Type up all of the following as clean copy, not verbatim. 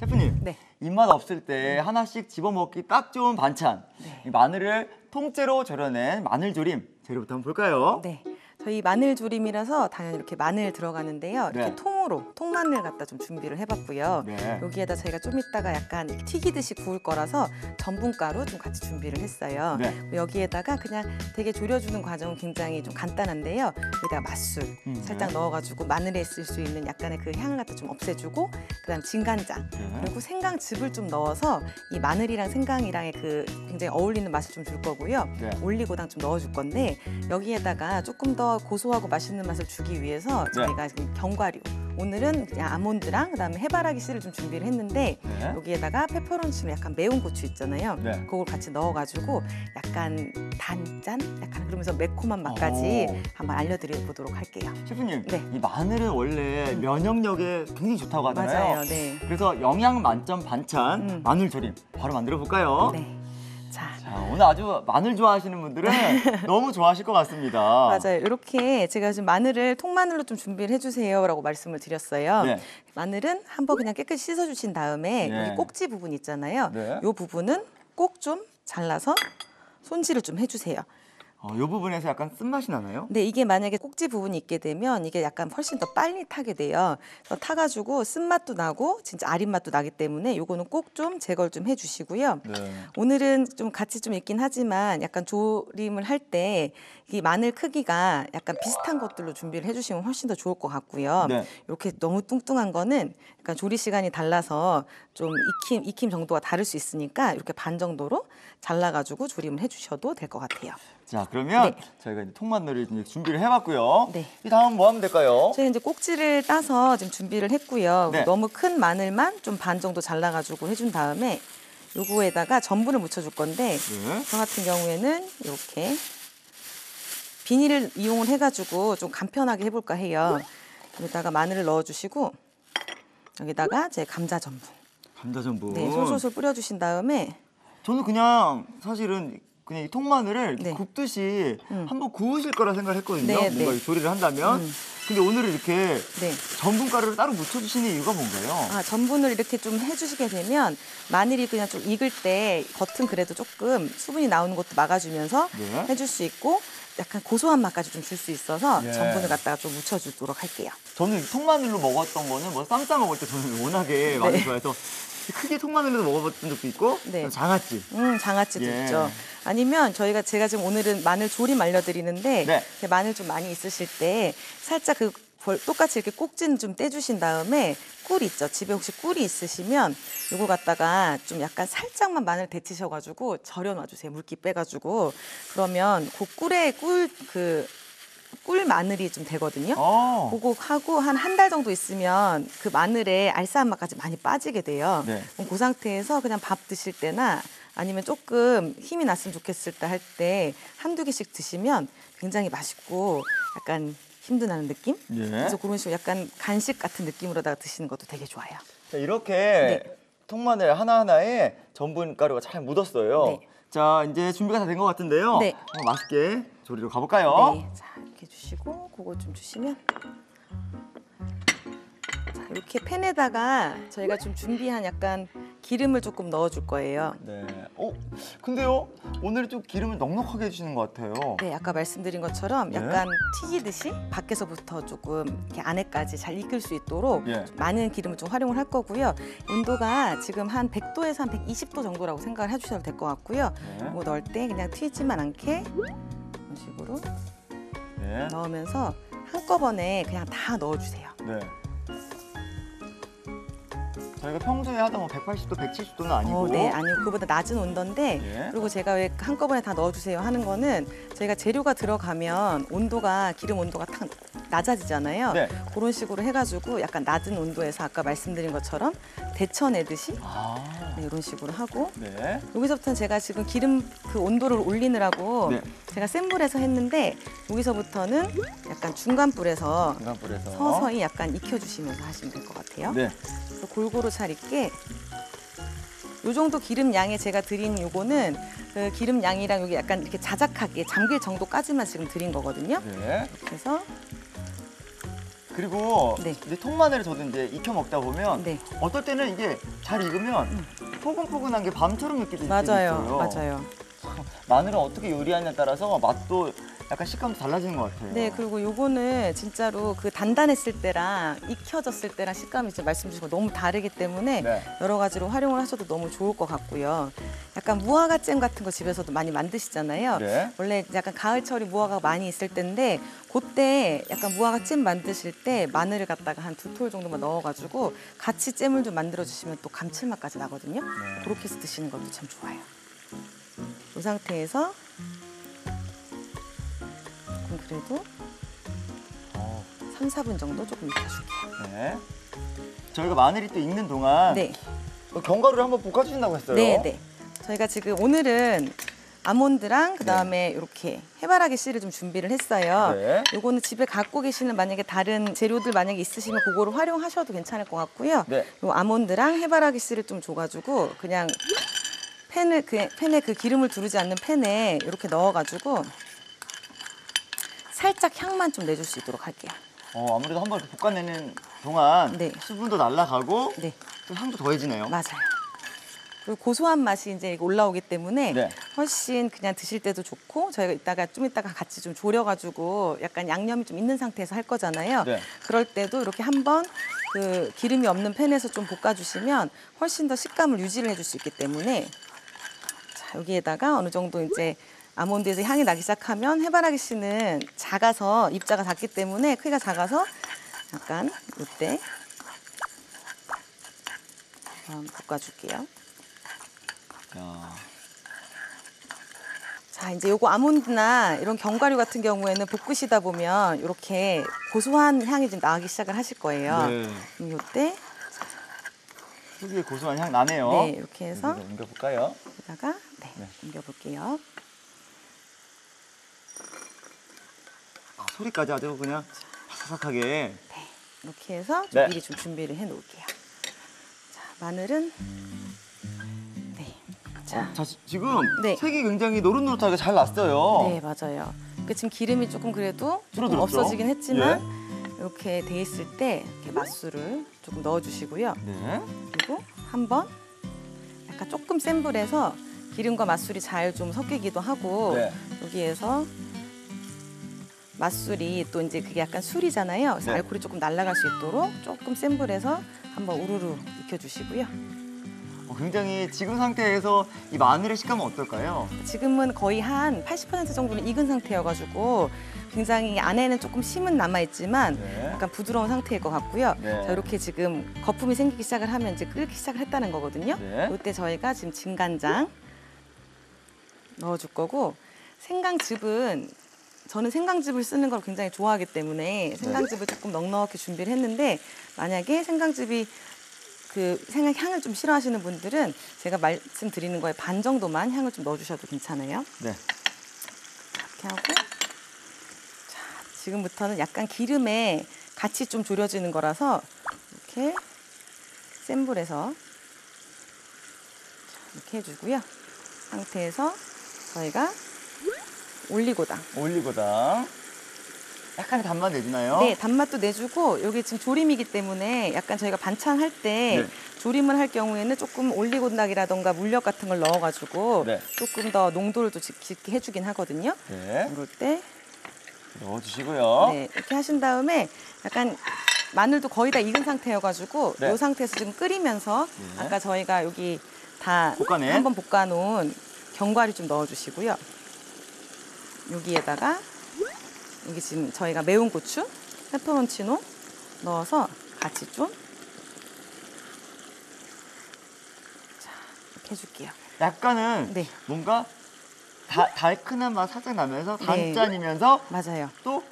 셰프님, 네. 입맛 없을 때 하나씩 집어먹기 딱 좋은 반찬. 네. 이 마늘을 통째로 절여낸 마늘조림 재료부터 한번 볼까요? 네. 저희 마늘 조림이라서 당연히 이렇게 마늘 들어가는데요. 이렇게 네. 통마늘 갖다 좀 준비를 해봤고요. 네. 여기에다 저희가 좀 이따가 약간 튀기듯이 구울 거라서 전분가루 좀 같이 준비를 했어요. 네. 여기에다가 그냥 되게 졸여주는 과정은 굉장히 좀 간단한데요. 여기다가 맛술 살짝 네. 넣어가지고 마늘에 있을 수 있는 약간의 그 향을 갖다 좀 없애주고, 그다음 진간장 네. 그리고 생강즙을 좀 넣어서 이 마늘이랑 생강이랑의 그 굉장히 어울리는 맛을 좀 줄 거고요. 네. 올리고당 좀 넣어줄 건데 여기에다가 조금 더 고소하고 맛있는 맛을 주기 위해서 네. 저희가 지금 견과류, 오늘은 그냥 아몬드랑 그다음에 해바라기 씨를 좀 준비를 했는데 네. 여기에다가 페퍼론치노 약간 매운 고추 있잖아요. 네. 그걸 같이 넣어가지고 약간 단짠? 약간 그러면서 매콤한 맛까지 오. 한번 알려드려보도록 할게요. 셰프님, 네. 이 마늘은 원래 면역력에 굉장히 좋다고 하잖아요. 맞아요. 네. 그래서 영양 만점 반찬 마늘조림 바로 만들어 볼까요? 네. 자, 오늘 아주 마늘 좋아하시는 분들은 너무 좋아하실 것 같습니다. 맞아요. 이렇게 제가 지금 마늘을 통마늘로 좀 준비를 해주세요라고 말씀을 드렸어요. 네. 마늘은 한번 그냥 깨끗이 씻어주신 다음에 네. 여기 꼭지 부분 있잖아요. 네. 이 부분은 꼭 좀 잘라서 손질을 좀 해주세요. 이 부분에서 약간 쓴맛이 나나요? 근데 이게 만약에 꼭지 부분이 있게 되면 이게 약간 훨씬 더 빨리 타게 돼요. 그래서 타가지고 쓴맛도 나고 진짜 아린 맛도 나기 때문에 요거는 꼭 좀 제거를 좀 해주시고요. 네. 오늘은 좀 같이 좀 있긴 하지만 약간 조림을 할 때 이 마늘 크기가 약간 비슷한 것들로 준비를 해주시면 훨씬 더 좋을 것 같고요. 네. 이렇게 너무 뚱뚱한 거는 약간 조리 시간이 달라서 좀 익힘 정도가 다를 수 있으니까 이렇게 반 정도로 잘라가지고 조림을 해주셔도 될 것 같아요. 자, 그러면 네. 저희가 이제 통마늘을 이제 준비를 해봤고요. 네. 이 다음 뭐 하면 될까요? 저희 이제 꼭지를 따서 지금 준비를 했고요. 네. 너무 큰 마늘만 좀 반 정도 잘라가지고 해준 다음에 요거에다가 전분을 묻혀줄 건데 네. 저 같은 경우에는 이렇게 비닐을 이용을 해가지고 좀 간편하게 해볼까 해요. 여기다가 마늘을 넣어주시고 여기다가 제 감자 전분, 감자 전분. 네, 솔솔솔 뿌려주신 다음에 저는 그냥 사실은 그냥 이 통마늘을 이렇게 네. 굽듯이 한번 구우실 거라 생각을 했거든요. 네, 뭔가 네. 이 조리를 한다면. 근데 오늘은 이렇게 네. 전분가루를 따로 묻혀주시는 이유가 뭔가요? 전분을 이렇게 좀 해주시게 되면 마늘이 그냥 좀 익을 때 겉은 그래도 조금 수분이 나오는 것도 막아주면서 네. 해줄 수 있고 약간 고소한 맛까지 좀 줄 수 있어서 예. 전분을 갖다가 좀 묻혀주도록 할게요. 저는 통마늘로 먹었던 거는 뭐 쌈 싸 먹을 때 저는 워낙에 마늘 좋아해서 크게 통마늘로 먹어봤던 적도 있고 네. 장아찌. 장아찌도 예. 있죠. 아니면 제가 지금 오늘은 마늘 조림 알려드리는데 네. 이렇게 마늘 좀 많이 있으실 때 살짝 똑같이 이렇게 꼭지는 좀 떼주신 다음에 꿀 있죠. 집에 혹시 꿀이 있으시면 이거 갖다가 좀 약간 살짝만 마늘 데치셔가지고 절여놔주세요. 물기 빼가지고 그러면 그 꿀 마늘이 좀 되거든요. 그거 하고 한 달 정도 있으면 그 마늘의 알싸한 맛까지 많이 빠지게 돼요. 네. 그럼 그 상태에서 그냥 밥 드실 때나 아니면 조금 힘이 났으면 좋겠을 때 할 때 한두 개씩 드시면 굉장히 맛있고 약간 힘도 나는 느낌? 예. 그래서 그런 식으로 약간 간식 같은 느낌으로다가 드시는 것도 되게 좋아요. 자, 이렇게 네. 통마늘 하나하나에 전분가루가 잘 묻었어요. 네. 자, 이제 준비가 다 된 것 같은데요. 네. 맛있게 조리로 가볼까요? 네, 자 이렇게 주시고 그거 좀 주시면 자, 이렇게 팬에다가 저희가 좀 준비한 약간 기름을 조금 넣어줄 거예요. 네. 근데요, 오늘 좀 기름을 넉넉하게 해주시는 것 같아요. 네, 아까 말씀드린 것처럼 네. 약간 튀기듯이 밖에서부터 조금 이렇게 안에까지 잘 익을 수 있도록 예. 좀 많은 기름을 좀 활용을 할 거고요. 온도가 지금 한 100도에서 한 120도 정도라고 생각을 해주셔도 될 것 같고요. 네. 이거 넣을 때 그냥 튀지만 않게 이런 식으로 네. 넣으면서 한꺼번에 그냥 다 넣어주세요. 네. 저희가 평소에 하던 뭐 180도, 170도는 아니고. 네, 아니요. 그보다 낮은 온도인데 예. 그리고 제가 왜 한꺼번에 다 넣어주세요 하는 거는 저희가 재료가 들어가면 기름 온도가 탁 낮아지잖아요. 네. 그런 식으로 해가지고 약간 낮은 온도에서 아까 말씀드린 것처럼 데쳐내듯이 네, 이런 식으로 하고 네. 여기서부터는 제가 지금 기름 그 온도를 올리느라고 네. 제가 센 불에서 했는데 여기서부터는 약간 중간 불에서 중간불에서. 서서히 약간 익혀주시면서 하시면 될 것 같아요. 네. 그래서 골고루 잘 익게 요 정도 기름 양에 제가 드린 요거는 그 기름 양이랑 여기 약간 이렇게 자작하게 잠길 정도까지만 지금 드린 거거든요. 네. 이렇게 해서 그리고 네. 이제 통마늘을 저도 이제 익혀 먹다 보면 네. 어떨 때는 이게 잘 익으면 포근포근한 게 밤처럼 느껴질 때도 맞아요. 있어요. 맞아요. 마늘을 어떻게 요리하냐에 따라서 맛도 약간 식감도 달라지는 것 같아요. 네, 그리고 요거는 진짜로 그 단단했을 때랑 익혀졌을 때랑 식감이 지금 말씀 주신 거 너무 다르기 때문에 네. 여러 가지로 활용을 하셔도 너무 좋을 것 같고요. 약간 무화과잼 같은 거 집에서도 많이 만드시잖아요. 네. 원래 약간 가을철이 무화과가 많이 있을 때인데 그때 약간 무화과잼 만드실 때 마늘을 갖다가 한 2톨 정도만 넣어가지고 같이 잼을 좀 만들어주시면 또 감칠맛까지 나거든요. 네. 그렇게 해서 드시는 것도 참 좋아요. 이 상태에서 조금 그래도 어, 3, 4분 정도 조금 익혀줄게요. 네. 저희가 마늘이 또 익는 동안 네, 견과류를 한번 볶아주신다고 했어요. 네, 네. 저희가 지금 오늘은 아몬드랑 그다음에 이렇게 해바라기 씨를 좀 준비를 했어요. 네. 요거는 집에 갖고 계시는 만약에 다른 재료들 만약에 있으시면 그거를 활용하셔도 괜찮을 것 같고요. 네. 요 아몬드랑 해바라기 씨를 좀 줘가지고 그냥 팬에 그 기름을 두르지 않는 팬에 이렇게 넣어가지고 살짝 향만 좀 내줄 수 있도록 할게요. 아무래도 한번 볶아내는 동안 네. 수분도 날아가고 네, 또 향도 더해지네요. 맞아요. 그리고 고소한 맛이 이제 올라오기 때문에 네. 훨씬 그냥 드실 때도 좋고 저희가 좀 이따가 같이 좀 졸여가지고 약간 양념이 좀 있는 상태에서 할 거잖아요. 네. 그럴 때도 이렇게 한번 그 기름이 없는 팬에서 좀 볶아주시면 훨씬 더 식감을 유지를 해줄 수 있기 때문에 자, 여기에다가 어느 정도 이제 아몬드에서 향이 나기 시작하면 해바라기 씨는 작아서 입자가 작기 때문에 크기가 작아서 약간 이때 볶아줄게요. 야. 자, 이제 요거 아몬드나 이런 견과류 같은 경우에는 볶으시다 보면 이렇게 고소한 향이 좀 나기 시작을 하실 거예요. 네. 그럼 요때 특유의 고소한 향 나네요. 네, 이렇게 해서 여기다 옮겨볼까요? 여기다가 네, 네. 옮겨볼게요. 소리까지 아주 그냥 바삭하게. 네, 이렇게 해서 좀 네. 미리 좀 준비를 해 놓을게요. 자, 마늘은 네, 자, 자, 지금 네. 색이 굉장히 노릇노릇하게 잘 났어요. 네, 맞아요. 그 지금 기름이 조금 그래도 조금 줄어들었죠? 없어지긴 했지만 이렇게 돼 있을 때 이렇게 맛술을 조금 넣어주시고요. 네. 그리고 한번 약간 조금 센 불에서 기름과 맛술이 잘 좀 섞이기도 하고 네. 여기에서 맛술이 또 이제 그게 약간 술이잖아요. 그래서 네. 알코올이 조금 날아갈 수 있도록 조금 센 불에서 한번 우르르 익혀주시고요. 굉장히 지금 상태에서 이 마늘의 식감은 어떨까요? 지금은 거의 한 80% 정도는 익은 상태여가지고 굉장히 안에는 조금 심은 남아있지만 네. 약간 부드러운 상태일 것 같고요. 네. 자, 이렇게 지금 거품이 생기기 시작을 하면 이제 끓기 시작을 했다는 거거든요. 네. 이때 저희가 지금 진간장 넣어줄 거고 생강즙은 저는 생강즙을 쓰는 걸 굉장히 좋아하기 때문에 생강즙을 조금 넉넉히 준비를 했는데 만약에 생강즙이 그 생강 향을 좀 싫어하시는 분들은 제가 말씀드리는 거에 반 정도만 향을 좀 넣어주셔도 괜찮아요. 네. 이렇게 하고 자, 지금부터는 약간 기름에 같이 좀 졸여지는 거라서 이렇게 센 불에서 이렇게 해주고요. 상태에서 저희가 올리고당. 올리고당. 약간의 단맛 내주나요? 네, 단맛도 내주고 여기 지금 조림이기 때문에 약간 저희가 반찬 할 때 네. 조림을 할 경우에는 조금 올리고당이라던가 물엿 같은 걸 넣어가지고 네. 조금 더 농도를 또 짙게 해주긴 하거든요. 네. 이럴 때 넣어주시고요. 네, 이렇게 하신 다음에 약간 마늘도 거의 다 익은 상태여가지고 네. 이 상태에서 지금 끓이면서 네. 아까 저희가 여기 다 볶아낸? 한번 볶아놓은 견과류 좀 넣어주시고요. 여기에다가 여기 지금 저희가 매운 고추, 페퍼론치노 넣어서 같이 좀 자, 이렇게 해줄게요. 약간은 네. 뭔가 달큰한 맛 살짝 나면서 네. 단짠이면서 맞아요. 또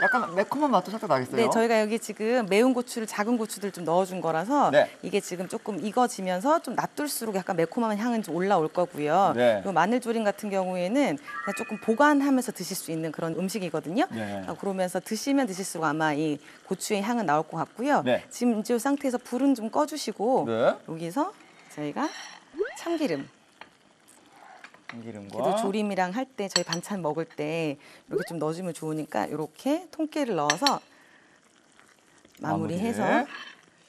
약간 매콤한 맛도 살짝 나겠어요. 네, 저희가 여기 지금 매운 고추를 작은 고추들 좀 넣어준 거라서 네. 이게 지금 조금 익어지면서 좀 놔둘수록 약간 매콤한 향은 좀 올라올 거고요. 네. 이 마늘조림 같은 경우에는 그냥 조금 보관하면서 드실 수 있는 그런 음식이거든요. 네. 그러면서 드시면 드실수록 아마 이 고추의 향은 나올 것 같고요. 네. 지금 이제 이 상태에서 불은 좀 꺼주시고 네. 여기서 저희가 참기름. 참기름과 그래도 조림이랑 할 때 저희 반찬 먹을 때 이렇게 좀 넣어주면 좋으니까 이렇게 통깨를 넣어서 마무리해서 마무리를.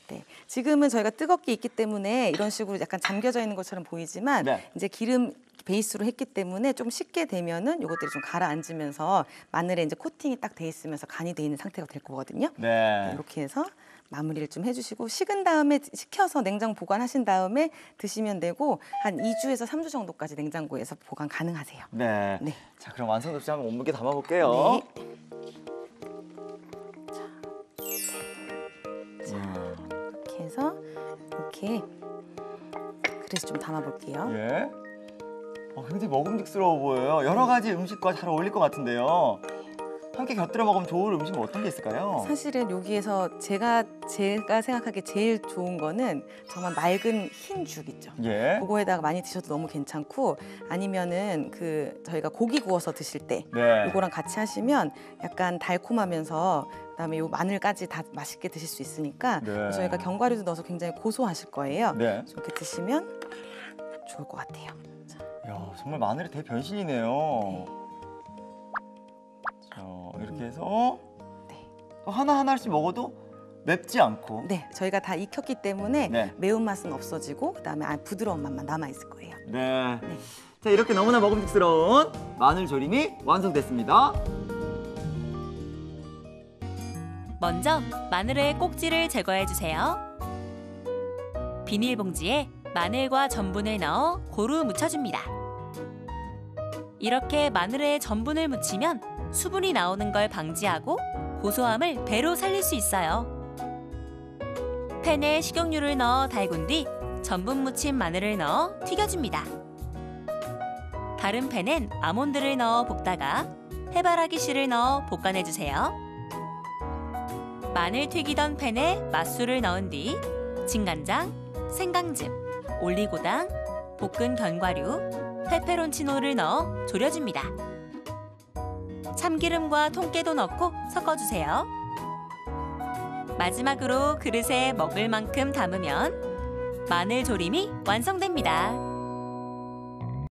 네. 지금은 저희가 뜨겁게 익기 때문에 이런 식으로 약간 잠겨져 있는 것처럼 보이지만 네. 이제 기름 베이스로 했기 때문에 좀 식게 되면은 요것들이 좀 가라앉으면서 마늘에 이제 코팅이 딱 돼 있으면서 간이 돼 있는 상태가 될 거거든요. 네. 이렇게 해서 마무리를 좀 해주시고 식은 다음에 식혀서 냉장 보관하신 다음에 드시면 되고 한 2주에서 3주 정도까지 냉장고에서 보관 가능하세요. 네. 네. 자, 그럼 완성도시 한번 몸무게 담아볼게요. 네. 이렇게 해서 이렇게 그릇에 좀 담아볼게요. 예. 굉장히 먹음직스러워 보여요. 여러 가지 음식과 잘 어울릴 것 같은데요. 함께 곁들여 먹으면 좋을 음식은 어떤 게 있을까요? 사실은 여기에서 제가 생각하기에 제일 좋은 거는 정말 맑은 흰 죽 있죠. 예. 그거에다가 많이 드셔도 너무 괜찮고 아니면은 저희가 고기 구워서 드실 때 네. 이거랑 같이 하시면 약간 달콤하면서 그다음에 요 마늘까지 다 맛있게 드실 수 있으니까 네. 저희가 견과류도 넣어서 굉장히 고소하실 거예요. 네. 이렇게 드시면 좋을 것 같아요. 야, 정말 마늘의 대변신이네요. 자, 이렇게 해서 네. 하나하나씩 먹어도 맵지 않고. 네, 저희가 다 익혔기 때문에 네. 매운맛은 없어지고 그다음에 부드러운 맛만 남아 있을 거예요. 네. 자, 이렇게 너무나 먹음직스러운 마늘 조림이 완성됐습니다. 먼저 마늘의 꼭지를 제거해 주세요. 비닐봉지에 마늘과 전분을 넣어 고루 묻혀줍니다. 이렇게 마늘에 전분을 묻히면 수분이 나오는 걸 방지하고 고소함을 배로 살릴 수 있어요. 팬에 식용유를 넣어 달군 뒤 전분 묻힌 마늘을 넣어 튀겨줍니다. 다른 팬엔 아몬드를 넣어 볶다가 해바라기 씨를 넣어 볶아내주세요. 마늘 튀기던 팬에 맛술을 넣은 뒤 진간장, 생강즙, 올리고당, 볶은 견과류, 페페론치노를 넣어 졸여줍니다. 참기름과 통깨도 넣고 섞어주세요. 마지막으로 그릇에 먹을 만큼 담으면 마늘 조림이 완성됩니다.